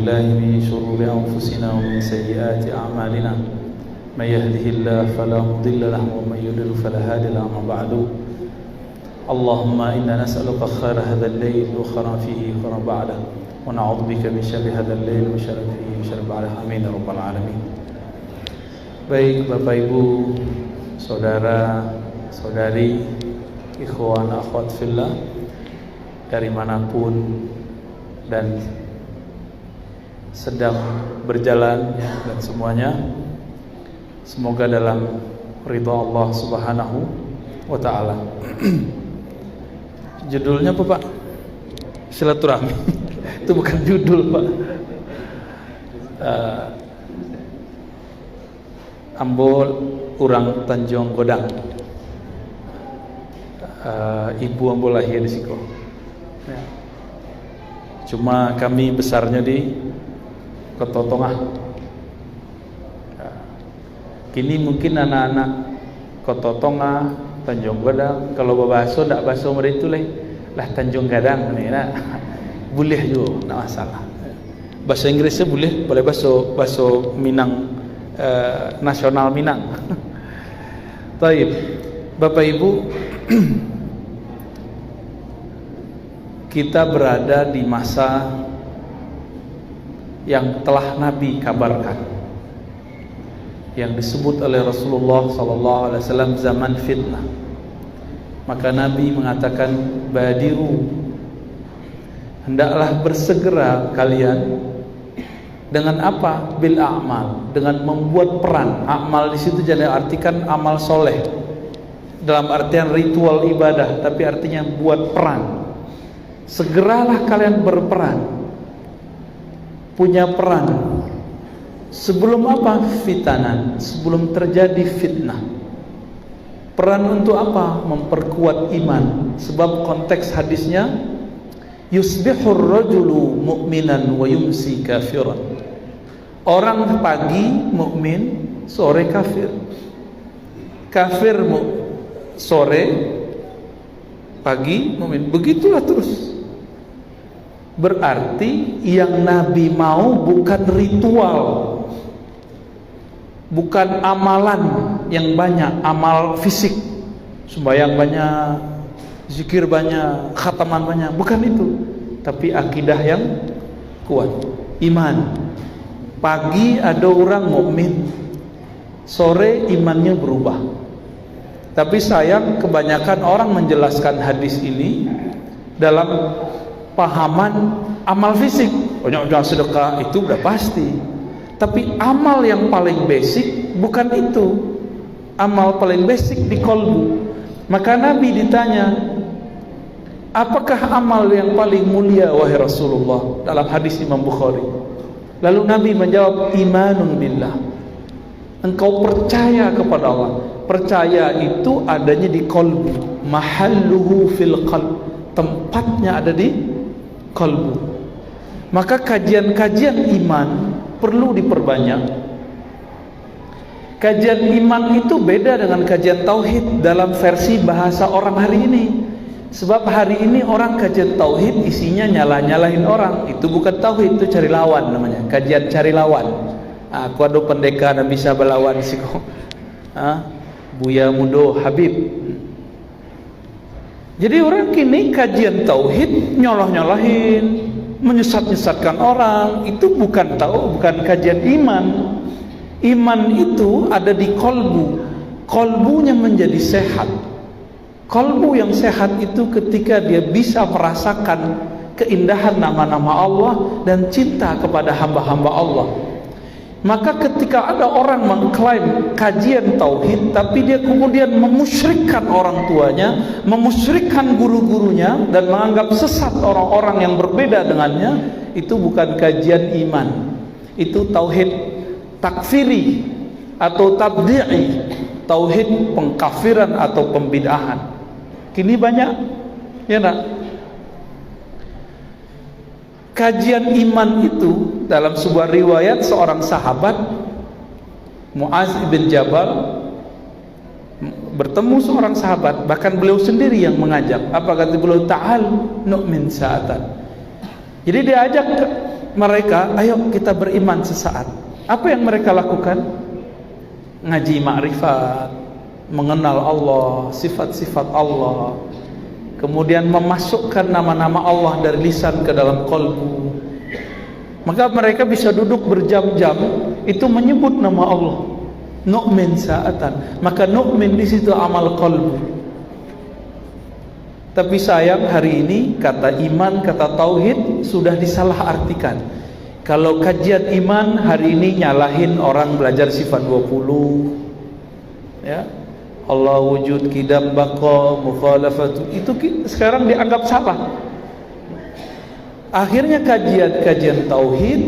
بالله من شرور أنفسنا ومن سيئات أعمالنا من يهده الله فلا مضل له ومن يضلل فلا هادي له أما بعد اللهم إنا نسألك خير هذا الليل وخير فيه وخير بعده ونعوذ بك من شر هذا الليل وشر فيه وشر بعده آمين يا رب العالمين. Baik Bapak Ibu, saudara, saudari, ikhwan, akhwat fillah dari manapun dan sedang berjalan dan semuanya, semoga dalam ridha Allah Subhanahu wa ta'ala. Judulnya apa Pak? Silaturahmi. Itu bukan judul Pak. Ambol urang Tanjung Godang. Ibu ambol lahir di Siko. Ya. Cuma kami besarnya di Kota Tongah. Kini mungkin anak-anak Kota Tongah, Tanjung Gadang, kalau babaso ndak baso mereka lah Tanjung Gadang nih, nah. Boleh juga, ndak masalah. Bahasa Inggrisnya boleh baso Minang, nasional Minang. Taib, Bapak Ibu, kita berada di masa yang telah Nabi kabarkan, yang disebut oleh Rasulullah SAW zaman fitnah. Maka Nabi mengatakan, badiru, hendaklah bersegera kalian dengan apa? Bil a'mal, dengan membuat peran. Amal di situ jangan artikan amal soleh dalam artian ritual ibadah, tapi artinya buat peran. Segeralah kalian berperan, punya peran. Sebelum apa? Fitanan, sebelum terjadi fitnah. Peran untuk apa? Memperkuat iman. Sebab konteks hadisnya, yusbihur rajulu mu'minan wa yumsi kafiran. Orang pagi mukmin, sore kafir. Kafir sore, pagi mukmin. Begitulah terus. Berarti yang Nabi mau bukan ritual, bukan amalan yang banyak, amal fisik, sembahyang banyak, zikir banyak, khataman banyak, bukan itu. Tapi akidah yang kuat, iman. Pagi ada orang mukmin, sore imannya berubah. Tapi sayang kebanyakan orang menjelaskan hadis ini dalam pahaman amal fisik. Banyak sedekah itu udah pasti. Tapi amal yang paling basic bukan itu. Amal paling basic di kolbu. Maka Nabi ditanya, apakah amal yang paling mulia wahai Rasulullah? Dalam hadis Imam Bukhari. Lalu Nabi menjawab, imanun billah. Engkau percaya kepada Allah. Percaya itu adanya di kolbu. Mahalluhu fil qalb. Tempatnya ada di kalbu. Maka kajian-kajian iman perlu diperbanyak. Kajian iman itu beda dengan kajian tauhid dalam versi bahasa orang hari ini. Sebab hari ini orang kajian tauhid isinya nyalah-nyalahin orang. Itu bukan tauhid, itu cari lawan namanya. Kajian cari lawan. Aku ada pendekar dan bisa berlawan siko. Buya Mudo Habib. Jadi orang kini kajian tauhid nyolah-nyolahin, menyesat-nyesatkan orang. Itu bukan kajian iman. Iman itu ada di kolbu. Kolbunya menjadi sehat. Kolbu yang sehat itu ketika dia bisa merasakan keindahan nama-nama Allah dan cinta kepada hamba-hamba Allah. Maka ketika ada orang mengklaim kajian tauhid tapi dia kemudian memusyrikkan orang tuanya, memusyrikkan guru-gurunya dan menganggap sesat orang-orang yang berbeda dengannya, itu bukan kajian iman. Itu tauhid takfiri atau tabdi'i, tauhid pengkafiran atau pembid'ahan. Kini banyak, ya nak? Kajian iman itu dalam sebuah riwayat seorang sahabat Muaz bin Jabal bertemu seorang sahabat, bahkan beliau sendiri yang mengajak. Apa kata beliau? Ta'al nu'min sa'atan. Jadi dia ajak mereka, ayo kita beriman sesaat. Apa yang mereka lakukan? Ngaji ma'rifat, mengenal Allah, sifat-sifat Allah, kemudian memasukkan nama-nama Allah dari lisan ke dalam qalbu. Maka mereka bisa duduk berjam-jam itu menyebut nama Allah. Nu'min sa'atan. Maka nu'min di situ amal qalbu. Tapi sayang hari ini kata iman, kata tauhid sudah disalahartikan. Kalau kajian iman hari ini nyalahin orang belajar sifat 20, ya, Allah wujud, qidam, baqa, mukhalafatu, itu sekarang dianggap salah. Akhirnya kajian-kajian tauhid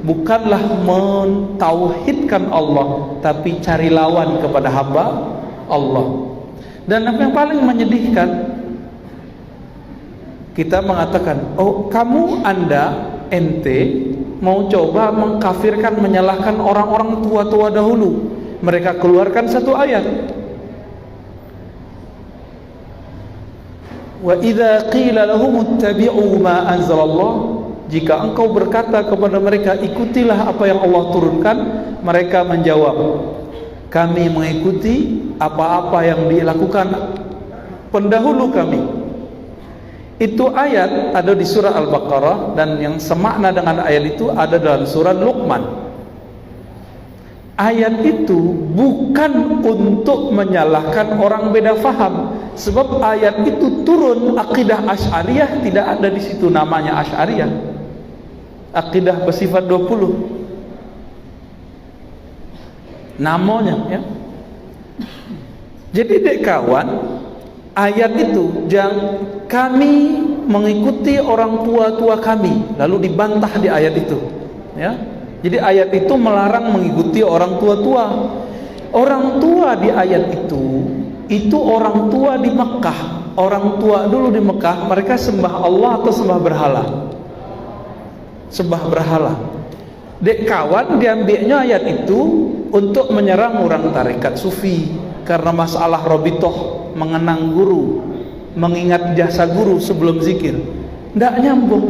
bukanlah mentauhidkan Allah, tapi cari lawan kepada hamba Allah. Dan apa yang paling menyedihkan, kita mengatakan, oh kamu, ente mau coba mengkafirkan, menyalahkan orang-orang tua-tua dahulu. Mereka keluarkan satu ayat, wa idza qila lahum ittabi'u ma anzalallah, jika engkau berkata kepada mereka ikutilah apa yang Allah turunkan, mereka menjawab, kami mengikuti apa-apa yang dilakukan pendahulu kami. Itu ayat ada di surah Al-Baqarah, dan yang semakna dengan ayat itu ada dalam surah Luqman. Ayat itu bukan untuk menyalahkan orang beda faham, sebab ayat itu turun akidah Asy'ariyah tidak ada di situ namanya Asy'ariyah. Akidah bersifat 20 namanya, ya. Jadi dek kawan, ayat itu kami mengikuti orang tua-tua kami, lalu dibantah di ayat itu, ya. Jadi ayat itu melarang mengikuti orang tua-tua. Orang tua di ayat itu orang tua di Mekah. Orang tua dulu di Mekah, mereka sembah Allah atau sembah berhala? Sembah berhala. Dek kawan, diambilnya ayat itu untuk menyerang orang tarekat sufi karena masalah robitoh, mengenang guru, mengingat jasa guru sebelum zikir. Tidak nyambung.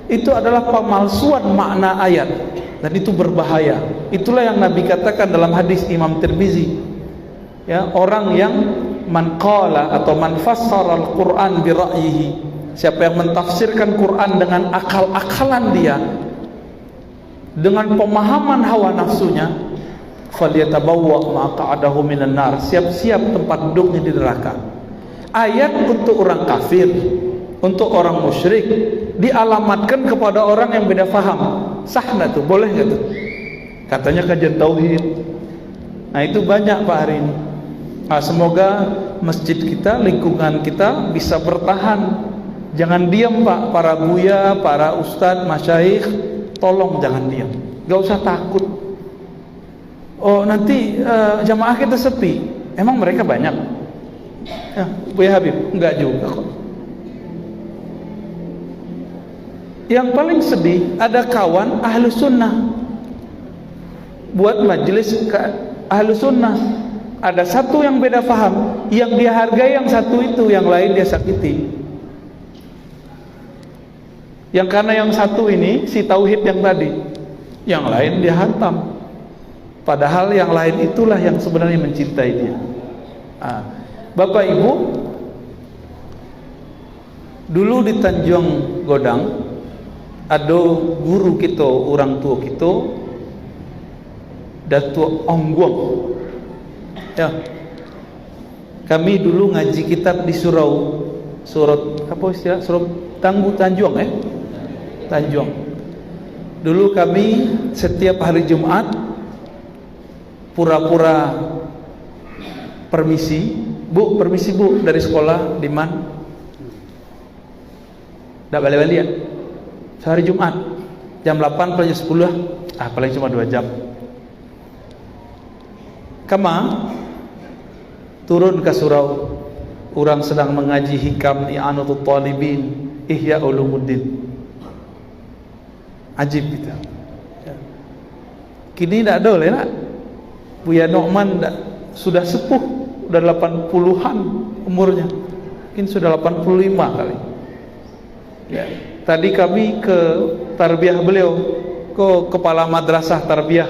Itu adalah pemalsuan makna ayat, dan itu berbahaya. Itulah yang Nabi katakan dalam hadis Imam Tirmizi, ya, orang yang man qala atau man fassara al-Quran bi ra'yihi, siapa yang mentafsirkan Quran dengan akal-akalan dia, dengan pemahaman hawa nafsunya, falyatabawwa maq'adahu minan nar, siap-siap tempat duduknya di neraka. Ayat untuk orang kafir, untuk orang musyrik, dialamatkan kepada orang yang beda faham. Sah nggak tuh? Boleh nggak tuh? Katanya kajian tauhid. Nah itu banyak Pak hari ini. Nah, semoga masjid kita, lingkungan kita bisa bertahan. Jangan diam Pak, para buya, para ustadz, masyayikh, tolong jangan diam. Gak usah takut. Oh nanti jamaah kita sepi. Emang mereka banyak? Ya, Buya Habib, enggak juga kok. Yang paling sedih, ada kawan ahlu sunnah buat majelis ke ahlu sunnah, ada satu yang beda faham, yang dia hargai yang satu itu, yang lain dia sakiti. Yang karena yang satu ini si tauhid yang tadi, yang lain dia hantam, padahal yang lain itulah yang sebenarnya mencintai dia. Bapak Ibu, dulu di Tanjung Godang ada guru kita, orang tua kita, Datuk Ongguang, ya. Kami dulu ngaji kitab di surau, surat apa istilah, surat Tanjung, Tanjung. Dulu kami setiap hari Jumat pura-pura permisi, Bu, permisi Bu, dari sekolah di mana? Tidak balik-balik ya. Sehari Jumat jam 8 sampai jam 10, paling cuma 2 jam. Kama turun ke surau, orang sedang mengaji hikam I'anatul Talibin, Ihya Ulumuddin. Ajib kita. Kini tidak ada lah, nak. Buya Nu'man sudah sepuh, sudah 80-an umurnya, mungkin sudah 85 kali. Ya. Tadi kami ke tarbiyah beliau, kepala madrasah tarbiyah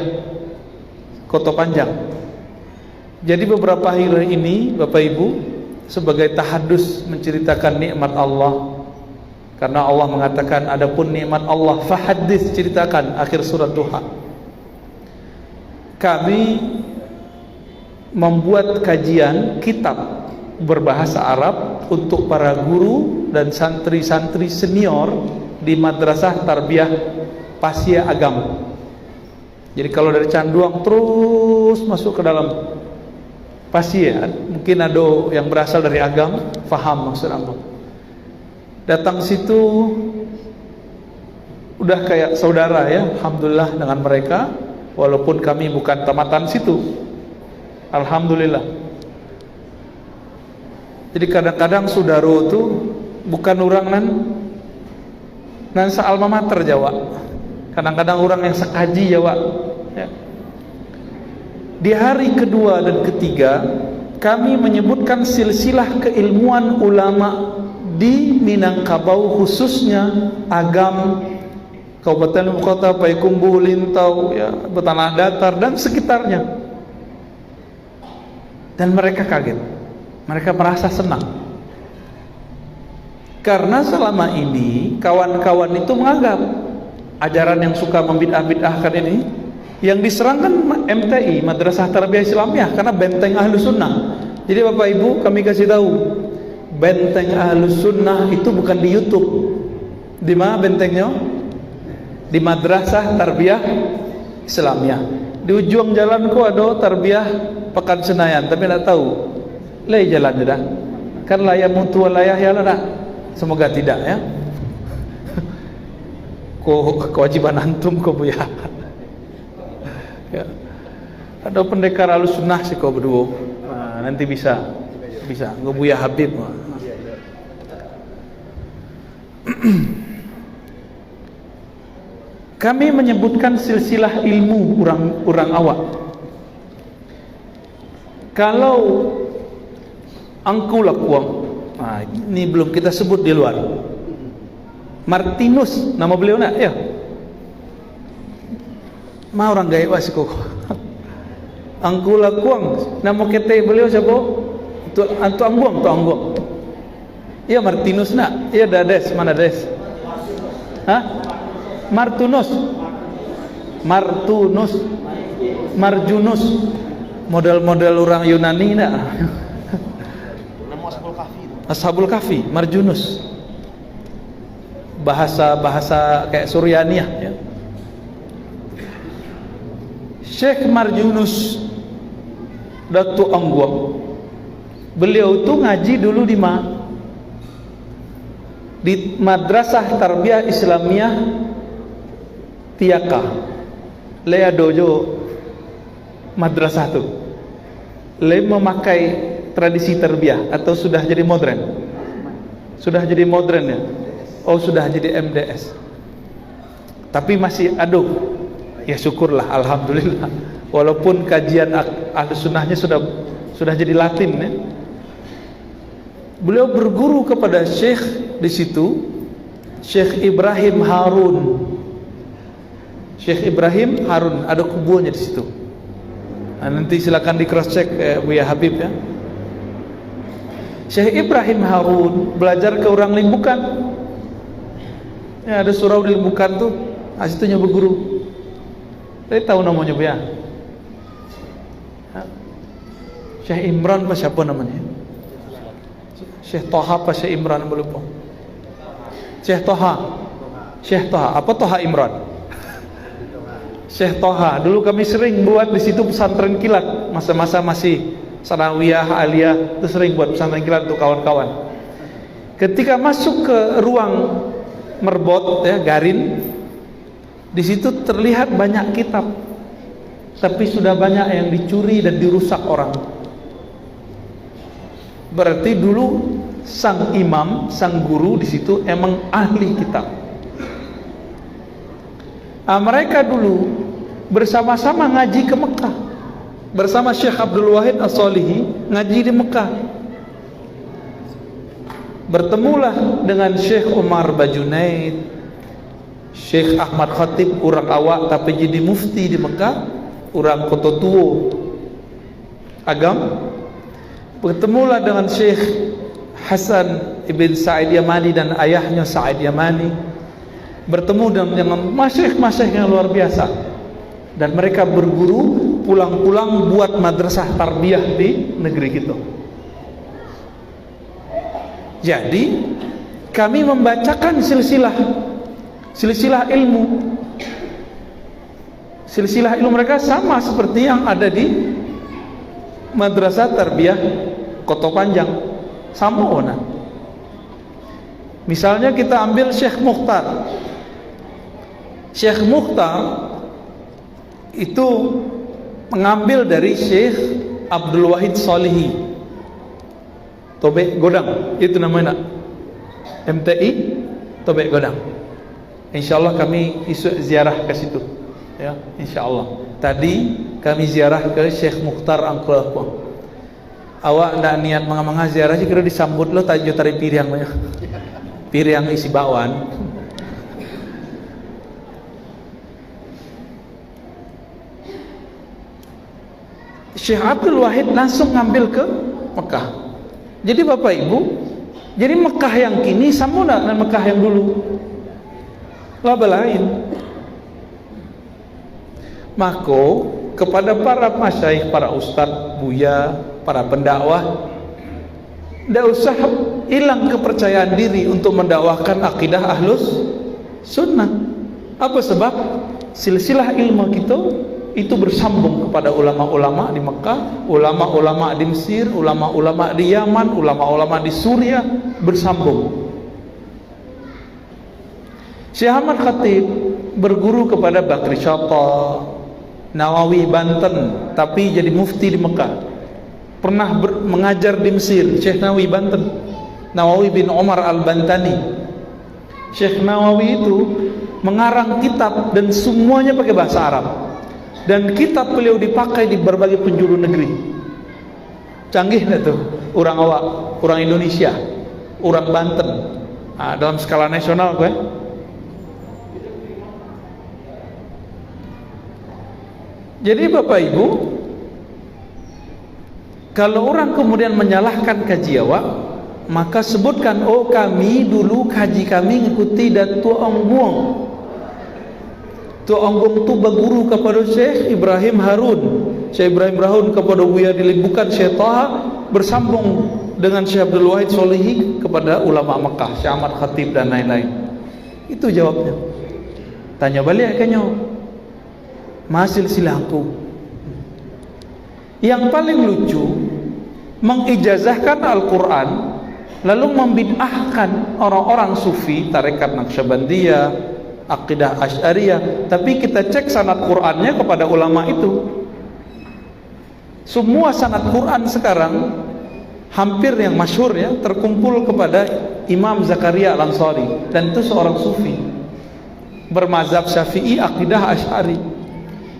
Kota Panjang. Jadi beberapa hari ini Bapak Ibu sebagai tahadus menceritakan nikmat Allah, karena Allah mengatakan adapun nikmat Allah fahadits, ceritakan, akhir surat Duha. Kami membuat kajian kitab berbahasa Arab untuk para guru dan santri-santri senior di madrasah tarbiyah Pasya Agam. Jadi kalau dari Canduang terus masuk ke dalam Pasya, mungkin ada yang berasal dari Agam, faham maksud apa. Datang situ udah kayak saudara ya, alhamdulillah dengan mereka, walaupun kami bukan tamatan situ, alhamdulillah. Jadi kadang-kadang saudara itu bukan orang nan alma mater Jawa, kadang-kadang orang yang sekaji Jawa ya. Di hari kedua dan ketiga kami menyebutkan silsilah keilmuan ulama di Minangkabau, khususnya Agam, Kabupaten Kota, Payakumbuh, Lintau ya, Tanah Datar dan sekitarnya. Dan mereka kaget, mereka merasa senang, karena selama ini kawan-kawan itu menganggap ajaran yang suka membid'ah-bid'ahkan ini yang diserangkan MTI, Madrasah Tarbiyah Islamiyah, karena benteng Ahlus Sunnah. Jadi Bapak Ibu kami kasih tahu, benteng Ahlus Sunnah itu bukan di YouTube. Di mana bentengnya? Di Madrasah Tarbiyah Islamiyah. Di ujung jalan ku ada Tarbiyah Pekan Senayan, tapi tidak tahu lay jalan dah. Kan layak mutu layah ya lah. Semoga tidak ya. Kewajiban antum kau buya. Ya. Ada pendekar Ahlus Sunnah sih kau berdua. Nah, nanti bisa ngebuya Habib. Kami menyebutkan silsilah ilmu orang awak. Kalau angkulah kuang, nah, ini belum kita sebut di luar. Martinus nama beliau nak ya. Ma orang gaib asiko. Angkulah kuang, nama kete beliau siapa? Tu angguang. Iya Martinus nak. Iya Dades, mana Dades? Hah? Martunus, Marjunus, model-model orang Yunani nak. Nama Ashabul Kahfi, Marjunus. Bahasa kayak Suryaniah ya. Syekh Marjunus Datu Angguang, beliau itu ngaji dulu di Madrasah Tarbiyah Islamiyah Tiaka, Lea Dojo madrasah tu. Le memakai tradisi tarbiyah atau sudah jadi modern? Sudah jadi modern ya? Oh sudah jadi MDS. Tapi masih aduh. Ya syukurlah, alhamdulillah. Walaupun kajian Ahlus Sunnahnya sudah jadi Latin ya. Beliau berguru kepada Syekh di situ, Syekh Ibrahim Harun. Syekh Ibrahim Harun, ada kuburannya di situ. Nah, nanti silakan di cross check Buya Habib ya. Syekh Ibrahim Harun belajar ke orang Limbukan. Ya, ada surau di Limbukan tuh, asitunya berguru. Saya tahu namanya Buya. Syekh Imran apa siapa namanya? Syekh Toha apa Syekh Imran lupa. Syekh Toha apa Toha Imran? Syekh Toha. Dulu kami sering buat di situ pesantren kilat, masa-masa masih sanawiyah, aliyah, itu sering buat pesantren kilat untuk kawan-kawan. Ketika masuk ke ruang merbot ya, garin, di situ terlihat banyak kitab, tapi sudah banyak yang dicuri dan dirusak orang. Berarti dulu sang imam, sang guru di situ emang ahli kitab. Mereka dulu bersama-sama ngaji ke Mekah bersama Syekh Abdul Wahid As-Solihi, ngaji di Mekah. Bertemulah dengan Syekh Umar Bajunaid, Syekh Ahmad Khatib orang awak tapi jadi mufti di Mekah, orang kota tua agam. Bertemulah dengan Syekh Hasan ibn Sa'id Yamani dan ayahnya Sa'id Yamani. Bertemu dengan masyayikh-masyayikh yang luar biasa, dan mereka berguru, pulang-pulang buat madrasah tarbiyah di negeri kita. Jadi kami membacakan silsilah ilmu. Silsilah ilmu mereka sama seperti yang ada di madrasah tarbiyah Kota Panjang, sama ona. Misalnya kita ambil Syekh Mukhtar. Syekh Mukhtar itu mengambil dari Syekh Abdul Wahid Solihi, Tobek Godang, itu namanya MTI Tobek Godang. Insyaallah kami isu ziarah ke situ, ya, insyaallah. Tadi kami ziarah ke Syekh Mukhtar Angkul. Awak ndak niat manga ziarah sih, kira disambut lo tajo tari piriang banyak. Piriang isi bakwan. Syekh Abdul Wahid langsung ngambil ke Mekah. Jadi Bapak Ibu, jadi Mekah yang kini sama dengan Mekah yang dulu, laba lain. Maka kepada para masyayikh, para ustadz, buya, para pendakwah, tidak usah hilang kepercayaan diri untuk mendakwahkan akidah ahlus sunnah. Apa sebab? Silsilah ilmu kita itu bersambung kepada ulama-ulama di Mekah, ulama-ulama di Mesir, ulama-ulama di Yaman, ulama-ulama di Suriah, bersambung. Syekh Ahmad Khatib berguru kepada Bakri Syata, Nawawi Banten, tapi jadi mufti di Mekah. Pernah mengajar di Mesir, Syekh Nawawi Banten, Nawawi bin Umar Al-Bantani. Syekh Nawawi itu mengarang kitab dan semuanya pakai bahasa Arab. Dan kitab beliau dipakai di berbagai penjuru negeri. Canggih nggak tuh? Orang awak, orang Indonesia, orang Banten, dalam skala nasional gue. Jadi Bapak Ibu, kalau orang kemudian menyalahkan kaji awak, maka sebutkan, oh kami dulu kaji kami ngikuti Datuk Ongbuong. Datuk Ongbuong itu berguru kepada Syekh Ibrahim Harun. Syekh Ibrahim Harun kepada Buya Dilibukan Syekh Taha, bersambung dengan Syekh Abdul Wahid Solihi kepada ulama Mekah, Syekh Ahmad Khatib dan lain-lain. Itu jawabnya. Tanya balik kayaknya, masil silahku. Yang paling lucu, mengijazahkan Al-Quran lalu membid'ahkan orang-orang sufi, tarekat Naqsyabandiyah, akidah Asy'ariyah, tapi kita cek sanad Qur'annya kepada ulama itu. Semua sanad Qur'an sekarang hampir yang masyhur ya terkumpul kepada Imam Zakaria Al-Ansari, dan itu seorang sufi bermazhab Syafi'i, akidah Asy'ari.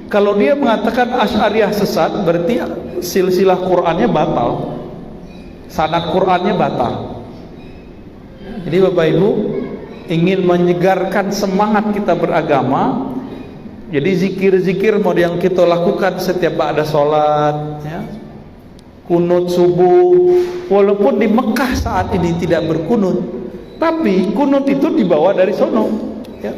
Kalau dia mengatakan Asy'ariyah sesat, berarti silsilah Qur'annya batal, sanad Qur'annya batal. Jadi Bapak Ibu, ingin menyegarkan semangat kita beragama, jadi zikir-zikir mau yang kita lakukan setiap ada sholat, ya, kunut subuh, walaupun di Mekah saat ini tidak berkunut, tapi kunut itu dibawa dari sono, ya.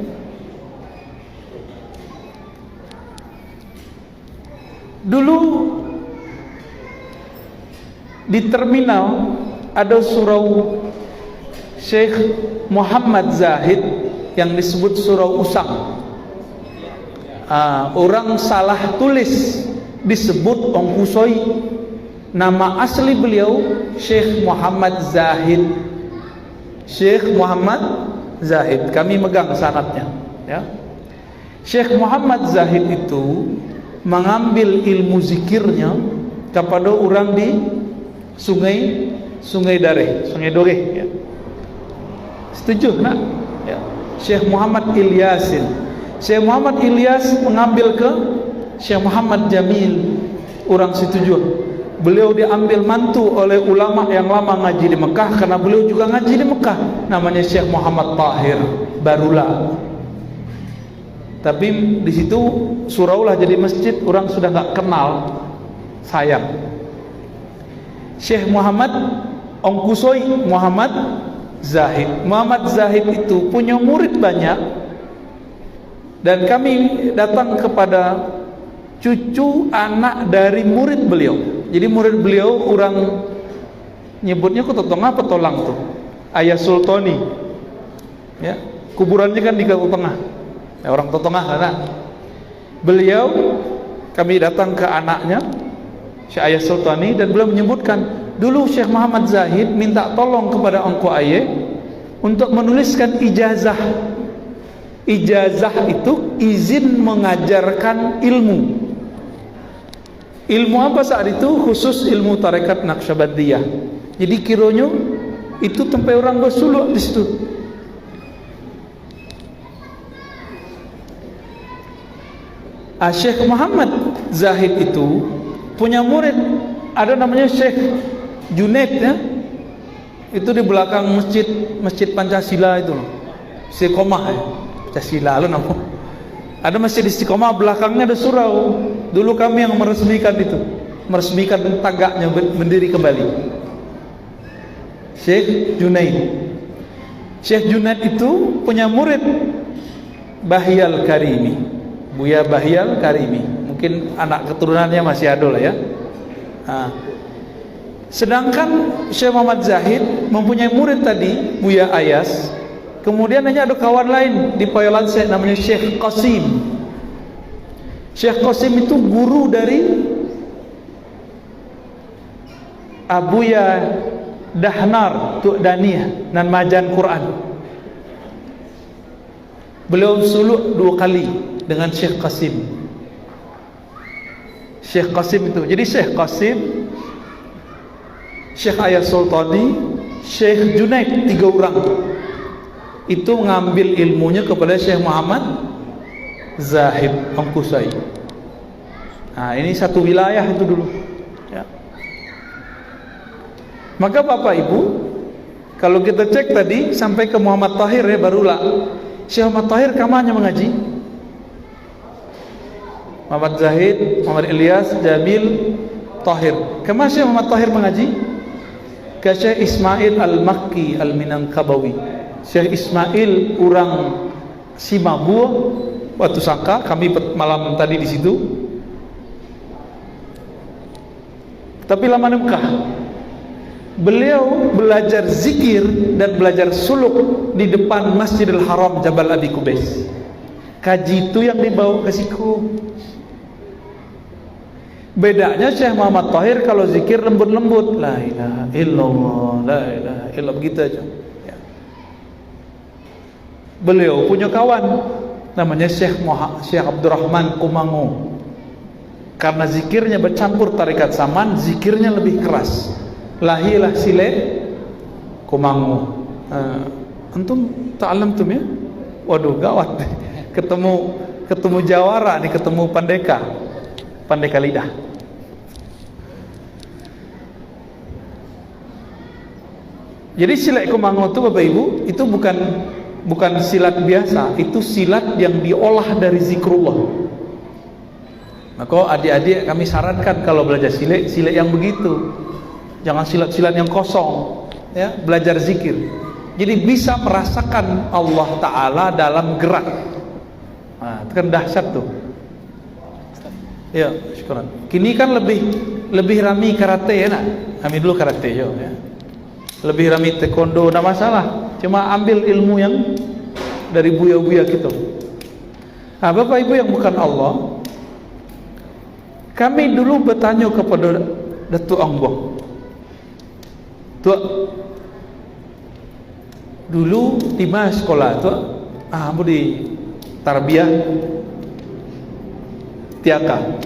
Dulu di terminal ada surau Syekh Muhammad Zahid yang disebut surau Usang. Orang salah tulis disebut Ongkusoi. Nama asli beliau Syekh Muhammad Zahid. Syekh Muhammad Zahid, kami megang sanadnya, ya. Syekh Muhammad Zahid itu mengambil ilmu zikirnya kepada orang di Sungai Dareh, Sungai Doreh, ya. Setuju nak? Ya. Syekh Muhammad Ilyasin. Syekh Muhammad Ilyas mengambil ke Syekh Muhammad Jamil, orang setuju. Beliau diambil mantu oleh ulama yang lama ngaji di Mekah, karena beliau juga ngaji di Mekah. Namanya Syekh Muhammad Tahir Barula. Tapi di situ surau lah jadi masjid, orang sudah nggak kenal, sayang. Syekh Muhammad Ongkusoi Muhammad Zahid. Muhammad Zahid itu punya murid banyak, dan kami datang kepada cucu anak dari murid beliau. Jadi murid beliau orang nyebutnya Kutotongah Petolang tuh, Ayah Sultani. Ya, kuburannya kan di Kutotongah. Ya, orang Totongah karena beliau, kami datang ke anaknya Syekh Ayah Sultani, dan beliau menyebutkan dulu Syekh Muhammad Zahid minta tolong kepada Engku Ayah untuk menuliskan ijazah. Ijazah itu izin mengajarkan ilmu. Ilmu apa saat itu? Khusus ilmu tarekat Naqsyabandiyah. Jadi kironyo itu tempat orang bersuluk di situ. Syekh Muhammad Zahid itu punya murid, ada namanya Syekh Junaid ya. Itu di belakang masjid Pancasila itu loh. Istiqomah ya. Pancasila lo nama. Ada masjid Istiqomah, belakangnya ada surau. Dulu kami yang meresmikan itu. Meresmikan tagaknya berdiri kembali. Syekh Junaid. Syekh Junaid itu punya murid Bahyal Karimi. Buya Bahyal Karimi, mungkin anak keturunannya masih ada lah ya. Nah, sedangkan Syekh Muhammad Zahid mempunyai murid tadi Buya Ayas, kemudian hanya ada kawan lain di Poyolanse namanya Syekh Qasim. Syekh Qasim itu guru dari Abuya Dahnar Tu'daniyah dan Majan Quran. Beliau suluk 2 kali dengan Syekh Qasim. Syekh Qasim itu, jadi Syekh Qasim, Syekh Ayah Sultani, Syekh Junaid, 3 orang itu mengambil ilmunya kepada Syekh Muhammad Zahid Ongkusai. Nah, ini satu wilayah itu dulu ya. Maka Bapak Ibu, kalau kita cek tadi sampai ke Muhammad Tahir ya, barulah Syekh Muhammad Tahir kamarnya mengaji. Muhammad Zahid, Muhammad Ilyas, Jamil, Tahir. Kemana Syekh Muhammad Tahir mengaji? Ke Syekh Ismail Al-Makki Al-Minangkabawi. Syekh Ismail orang Simabua, Batu Sangka. Kami malam tadi di situ. Tapi lama Mekah. Beliau belajar zikir dan belajar suluk di depan Masjidil Haram Jabal Abi Kubais. Kaji itu yang dibawa ke siku. Bedanya Syekh Muhammad Tahir kalau zikir lembut-lembut, la ilaha illallah, la ilaha illallah, begitu aja ya. Beliau punya kawan namanya Syekh Abdurrahman Kumangu. Karena zikirnya bercampur tarekat Saman, zikirnya lebih keras. Lahilah sile Kumangu. Antum ta'alam tum ya? Waduh, gawat. Ketemu jawara nih, ketemu pandeka lidah. Jadi silat Kumangu itu Bapak Ibu, itu bukan silat biasa, itu silat yang diolah dari zikrullah. Maka adik-adik kami sarankan kalau belajar silat yang begitu. Jangan silat-silat yang kosong, ya, belajar zikir. Jadi bisa merasakan Allah Ta'ala dalam gerak. Nah, itu kan dahsyat tuh. Ya, syukuran. Kini kan lebih rami karate ya nak. Kami dulu karate yo ya. Lebih rami taekwondo, enggak masalah. Cuma ambil ilmu yang dari buya-buya gitu. Nah, Bapak Ibu yang bukan Allah, kami dulu bertanya kepada Datuk Angbong. Tuh, dulu di mana sekolah tuh? Ambo di Tarbiyah Tiaka.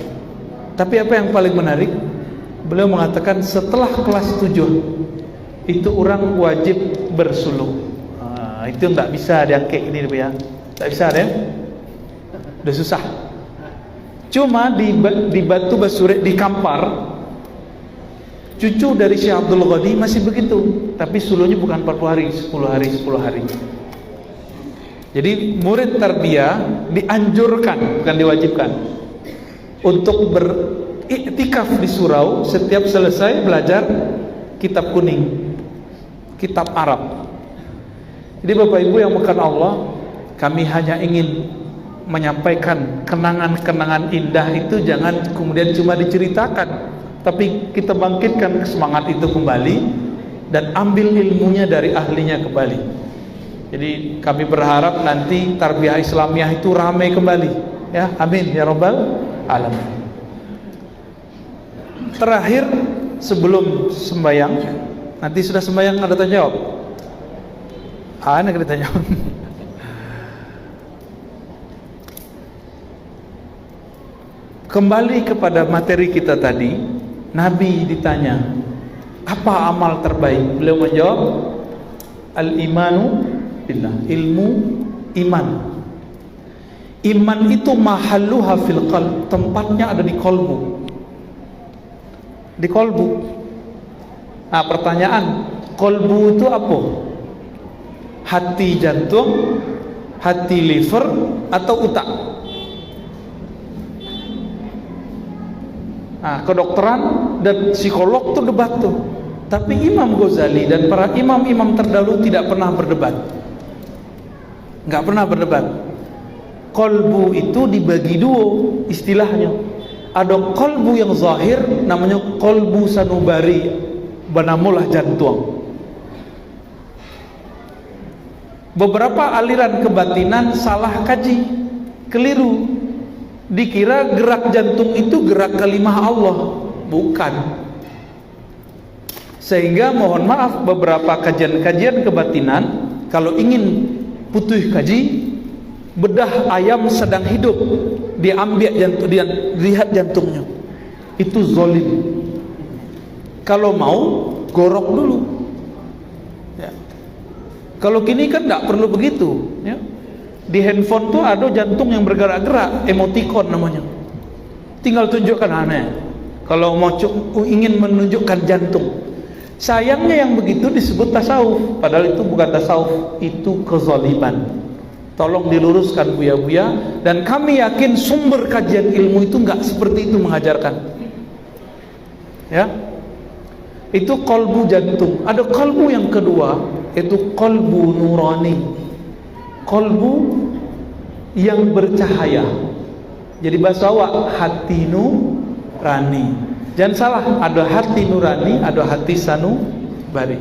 Tapi apa yang paling menarik? Beliau mengatakan setelah kelas 7 itu orang wajib bersuluk. Itu enggak bisa diangkat ini ya. Tak bisa ya. Udah susah. Cuma di Batu Basurit di Kampar, cucu dari Syekh Abdul Ghani masih begitu, tapi suluhnya bukan 40 hari, 10 hari. Jadi murid tarbiyah dianjurkan, bukan diwajibkan, untuk beriktikaf di surau setiap selesai belajar kitab kuning, kitab Arab. Jadi Bapak Ibu yang bukan Allah, kami hanya ingin menyampaikan kenangan-kenangan indah itu jangan kemudian cuma diceritakan, tapi kita bangkitkan semangat itu kembali dan ambil ilmunya dari ahlinya kembali. Jadi kami berharap nanti tarbiyah Islamiyah itu ramai kembali, ya, amin ya rabbal alamin. Terakhir sebelum sembahyang, nanti sudah sembahyang ada tanya jawab. Ada tanya jawab. Kembali kepada materi kita tadi, Nabi ditanya, apa amal terbaik? Beliau menjawab, al-imanu billah, ilmu iman. Iman itu mahalluha fil qalb, tempatnya ada di kolbu. Di kolbu. Nah, pertanyaan, kolbu itu apa? Hati jantung, hati liver, atau otak? Nah, kedokteran dan psikolog tuh debat tuh. Tapi Imam Ghazali dan para imam-imam terdahulu tidak pernah berdebat. Nggak pernah berdebat. Kolbu itu dibagi dua istilahnya. Ada kolbu yang zahir, namanya kolbu sanubari, banamulah jantung. Beberapa aliran kebatinan salah kaji, keliru, dikira gerak jantung itu gerak kalimah Allah, bukan. Sehingga mohon maaf, beberapa kajian-kajian kebatinan kalau ingin putuh kaji, bedah ayam sedang hidup, diambil jantung, dia lihat jantungnya, itu zolim. Kalau mau gorok dulu, ya. Kalau kini kan tidak perlu begitu, ya. Di handphone tuh ada jantung yang bergerak-gerak, emoticon namanya, tinggal tunjukkan aneh. Kalau mau ingin menunjukkan jantung, sayangnya yang begitu disebut tasawuf, padahal itu bukan tasawuf, itu kezaliman. Tolong diluruskan buya-buya, dan kami yakin sumber kajian ilmu itu enggak seperti itu mengajarkan. Ya. Itu kolbu jantung. Ada kolbu yang kedua, itu kolbu nurani. Kolbu yang bercahaya. Jadi bahasa awak hati nurani. Jangan salah, ada hati nurani, ada hati sanubari.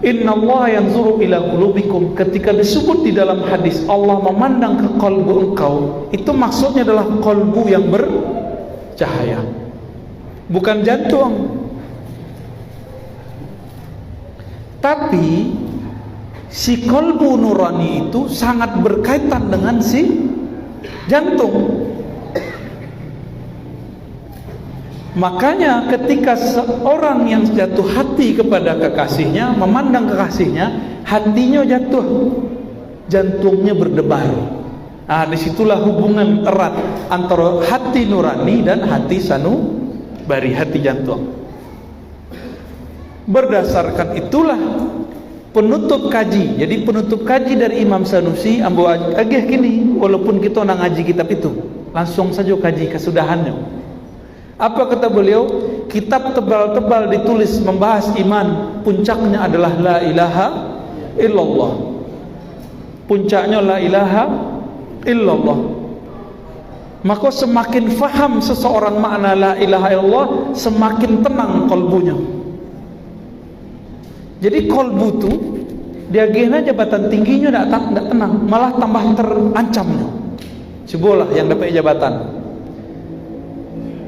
Inna Allah yanzuru ila qulubikum. Ketika disebut di dalam hadis Allah memandang ke kolbu engkau, itu maksudnya adalah kolbu yang bercahaya, bukan jantung. Tapi si kolbu nurani itu sangat berkaitan dengan si jantung. Makanya ketika seorang yang jatuh hati kepada kekasihnya, memandang kekasihnya, hatinya jatuh, jantungnya berdebar. Nah, disitulah hubungan erat antara hati nurani dan hati sanubari, hati jantung. Berdasarkan itulah penutup kaji. Jadi penutup kaji dari Imam Sanusi, ambo agih kini, walaupun kita nak ngaji kitab itu, langsung saja kaji kesudahannya. Apa kata beliau? Kitab tebal-tebal ditulis membahas iman, puncaknya adalah la ilaha illallah. Puncaknya la ilaha illallah. Maka semakin faham seseorang makna la ilaha illallah, semakin tenang kolbunya. Jadi kolbu tu dia gena jabatan tingginya tidak tenang, malah tambah terancamnya. Sebuah yang dapat jabatan.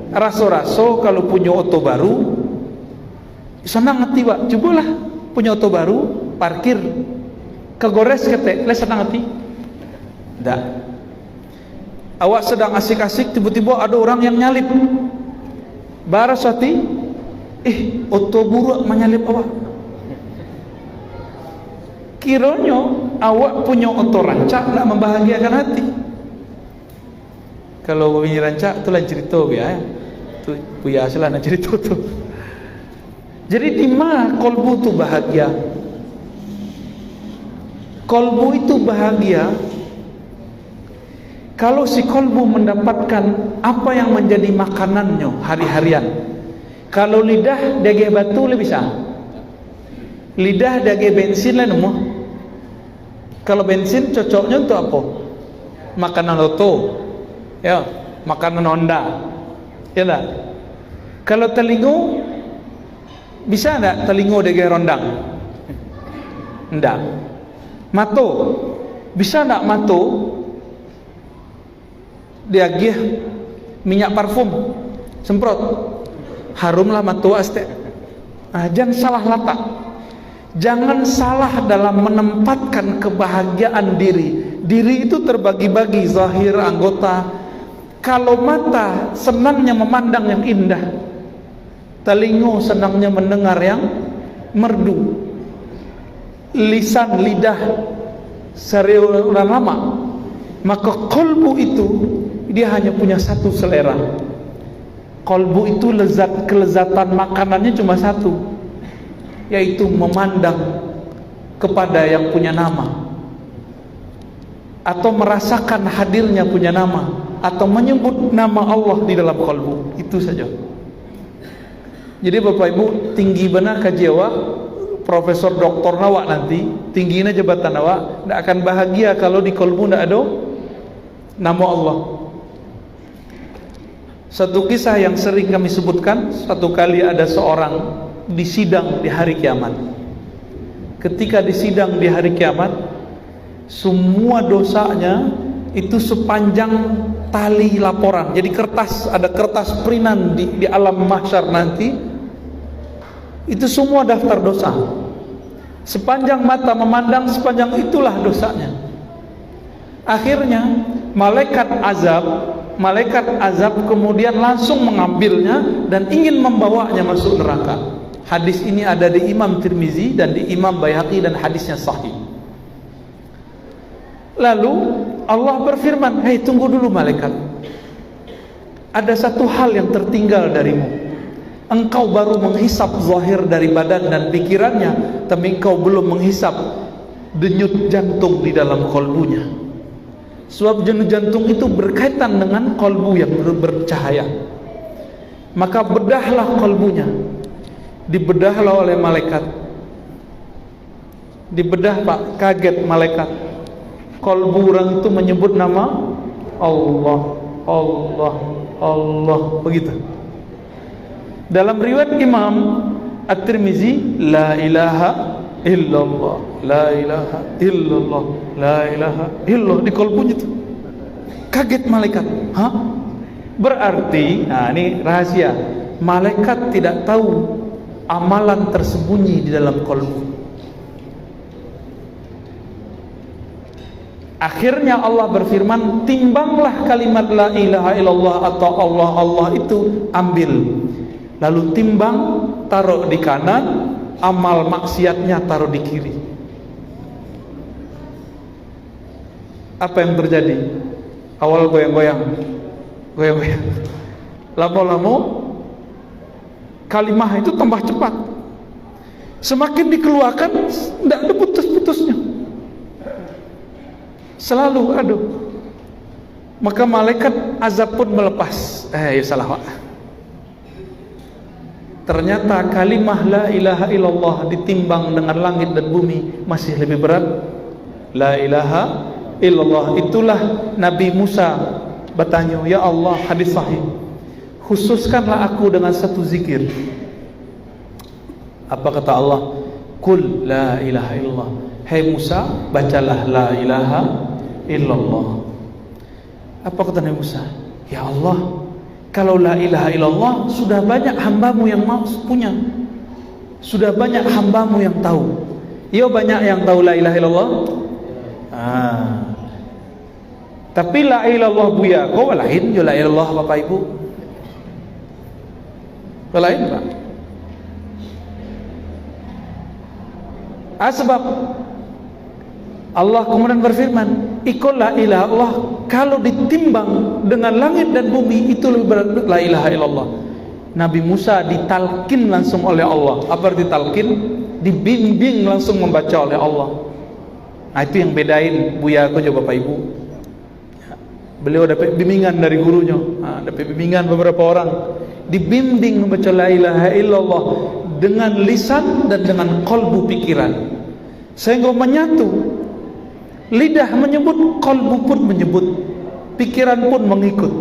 Raso-raso kalau punya oto baru senang hati, Pak. Cobalah punya oto baru, parkir kegores ketek, le senang hati. Tidak. Awak sedang asik-asik, tiba-tiba ada orang yang nyalip. Baras hati, oto buruk menyalip awak. Kiranya awak punya oto rancak nak membahagiakan hati. Kalau begini rancak tu lain cerita ya. Tu puya salah nak cerita tu. Jadi di mana kolbu tu bahagia? Kolbu itu bahagia kalau si kolbu mendapatkan apa yang menjadi makanannya hari-harian. Kalau lidah dage batu lebih bisa. Lidah dage bensin lah nemu. Kalau bensin cocoknya untuk apa? Makanan loto, ya, makanan Honda, ya lah. Kalau telingu bisa enggak telingu dage rondang? Enggak. Mato bisa enggak mato diagih minyak parfum semprot harumlah mato aste. Jangan salah letak, jangan salah dalam menempatkan kebahagiaan diri. Diri itu terbagi-bagi, zahir, anggota. Kalau mata senangnya memandang yang indah, telinga senangnya mendengar yang merdu, lisan, lidah sereulama lama, maka kolbu itu dia hanya punya satu selera. Kolbu itu kelezatan makanannya cuma satu, yaitu memandang kepada yang punya nama, atau merasakan hadirnya punya nama, atau menyebut nama Allah di dalam kolbu. Itu saja. Jadi Bapak Ibu, tinggi benar kaji awak, profesor doktor nawak nanti, tingginya jabatan nawak, tidak akan bahagia kalau di kolbu tidak ada nama Allah. Satu kisah yang sering kami sebutkan, satu kali ada seorang disidang di hari kiamat. Ketika disidang di hari kiamat, semua dosanya itu sepanjang tali laporan. Jadi kertas, ada kertas perinan di alam mahsyar nanti, itu semua daftar dosa. Sepanjang mata memandang, sepanjang itulah dosanya. Akhirnya malaikat azab kemudian langsung mengambilnya dan ingin membawanya masuk neraka. Hadis ini ada di Imam Tirmizi dan di Imam Baihaqi dan hadisnya sahih. Lalu Allah berfirman, "Hei, tunggu dulu malaikat. Ada satu hal yang tertinggal darimu. Engkau baru menghisap zahir dari badan dan pikirannya, tapi engkau belum menghisap denyut jantung di dalam kolbunya." Sebab denyut jantung itu berkaitan dengan kolbu yang bercahaya. Maka bedahlah kolbunya. Dibedahlah oleh malaikat. Dibedah Pak, kaget malaikat. Kolbu orang itu menyebut nama Allah, Allah, Allah, begitu. Dalam riwayat Imam At-Tirmizi, la ilaha illallah, la ilaha illallah, la ilaha illallah, di kolbunya itu. Kaget malaikat. Hah? Berarti, nah ini rahasia, malaikat tidak tahu amalan tersembunyi di dalam kolbu. Akhirnya Allah berfirman, timbanglah kalimat la ilaha illallah atau Allah, Allah itu, ambil. Lalu timbang, taruh di kanan, amal maksiatnya taruh di kiri. Apa yang terjadi? Awal goyang-goyang, goyang-goyang. Lama-lama kalimah itu tambah cepat. Semakin dikeluarkan, tidak ada putus-putusnya. Selalu aduh. Maka malaikat azab pun melepas. Ya salah Pak. Ternyata kalimah la ilaha illallah ditimbang dengan langit dan bumi masih lebih berat. La ilaha illallah. Itulah Nabi Musa bertanya, ya Allah, hadis sahih, khususkanlah aku dengan satu zikir. Apa kata Allah? Qul la ilaha illallah. Hai Musa, bacalah la ilaha illallah. Apa kata Nabi Musa? Ya Allah, kalau la ilaha illallah sudah banyak hambamu yang mau punya, sudah banyak hambamu yang tahu. Ya banyak yang tahu la ilaha illallah. Tapi la ilaha illallah buya, kau lain jo la ilaha illallah Bapak Ibu. Kau lain Pak. Sebab Allah kemudian berfirman, ikut la ilaha illallah, kalau ditimbang dengan langit dan bumi itu lebih berat la ilaha illallah. Nabi Musa ditalkin langsung oleh Allah. Apa ditalkin? Dibimbing langsung membaca oleh Allah. Itu yang bedain Buya aku juga Bapak Ibu. Beliau dapat bimbingan dari gurunya, dapat bimbingan beberapa orang, dibimbing membaca la ilaha illallah dengan lisan dan dengan kalbu pikiran, sehingga menyatu. Lidah menyebut, kalbu pun menyebut, pikiran pun mengikut.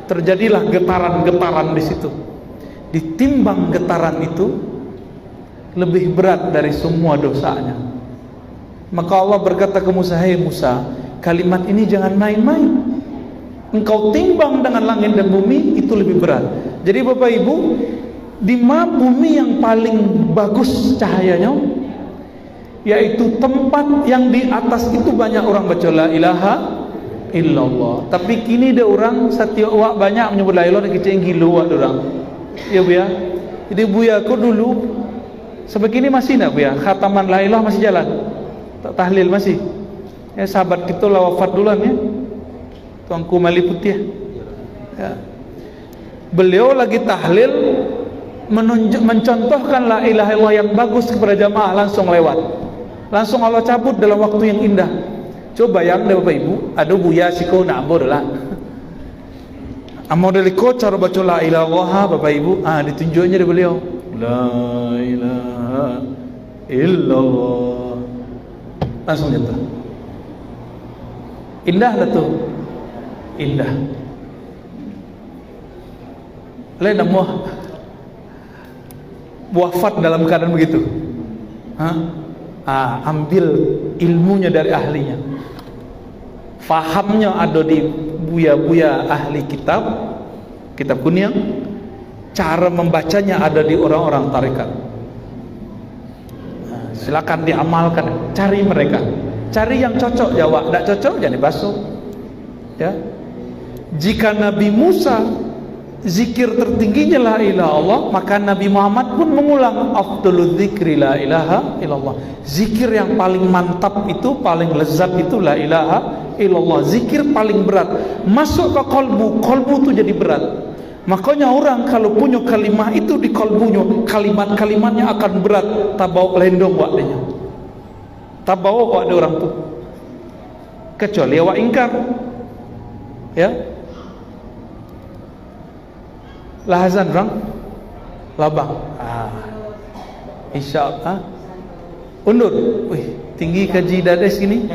Terjadilah getaran-getaran di situ. Ditimbang getaran itu lebih berat dari semua dosanya. Maka Allah berkata ke Musa, "Hai Musa, kalimat ini jangan main-main. Engkau timbang dengan langit dan bumi, itu lebih berat." Jadi Bapak Ibu, di bumi yang paling bagus cahayanya, yaitu tempat yang di atas itu banyak orang baca la ilaha illallah. Tapi kini ada orang setiap wak banyak menyebut la ilaha, kecil gilo wak orang. Ya Bu ya. Jadi Buya aku dulu sampai kini masih enggak Bu ya? Khataman la ilaha masih jalan. Tahlil masih. Ya sahabat kita lah wafat duluan ya. Tuanku Mali Putih ya. Beliau lagi tahlil mencontohkan la ilaha illallah yang bagus kepada jamaah, langsung lewat. Langsung Allah cabut dalam waktu yang indah. Coba bayang deh Bapak Ibu, ada Buya siko nak abor lah. Amodeliko cara baca la ilaha illallah Bapak Ibu, ditunjuknya dari beliau. La ilaha illallah. Langsung jatuh. Indah lah tuh. Indah. Lain muah wafat dalam keadaan begitu. Ambil ilmunya dari ahlinya. Fahamnya ada di buya-buya ahli kitab kuning. Cara membacanya ada di orang-orang tarekat. Silakan diamalkan, cari mereka. Cari yang cocok jawab, tidak cocok jangan dibasuh. Ya. Jika Nabi Musa zikir tertingginya la ilaha illallah, maka Nabi Muhammad pun mengulang afdalul dzikri la ilaha illallah. Zikir yang paling mantap itu, paling lezat itu la ilaha illallah. Zikir paling berat masuk ke kalbu itu jadi berat. Makanya orang kalau punya kalimah itu di kalbunya, kalimat-kalimatnya akan berat, tabau lendong waktunya, tabau waktu orang tu, kecuali awak ingkar ya. Lahazan bang labang insyaAllah undur. Wih tinggi kaji dades gini.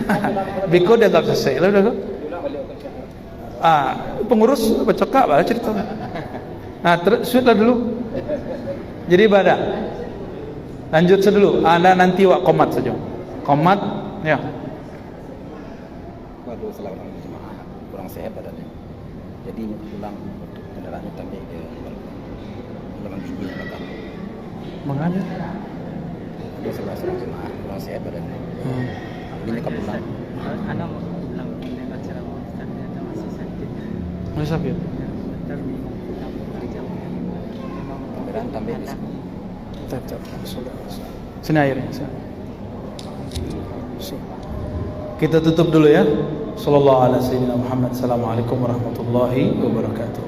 Beko dah tak selesai lah dah. Pengurus bercakap lah cerita. Shoot lah dulu. Jadi ibadah lanjut sedulu. Anda nanti wak komat saja. Komat ya. Waduh selama jemaah kurang sehat badannya. Jadi pulang kendaraannya sampai ke Lemang Tinggi belakang. Makanya Dia sebelah jemaah kurang sehat badannya. Ini ke pulang. Anak pulang dengan cara ternyata masih sakit. masih sakit. Kendaraan sampai di Sini airnya. Kita tutup dulu ya. Sallallahu alaihi wasallam. Assalamualaikum warahmatullahi wabarakatuh.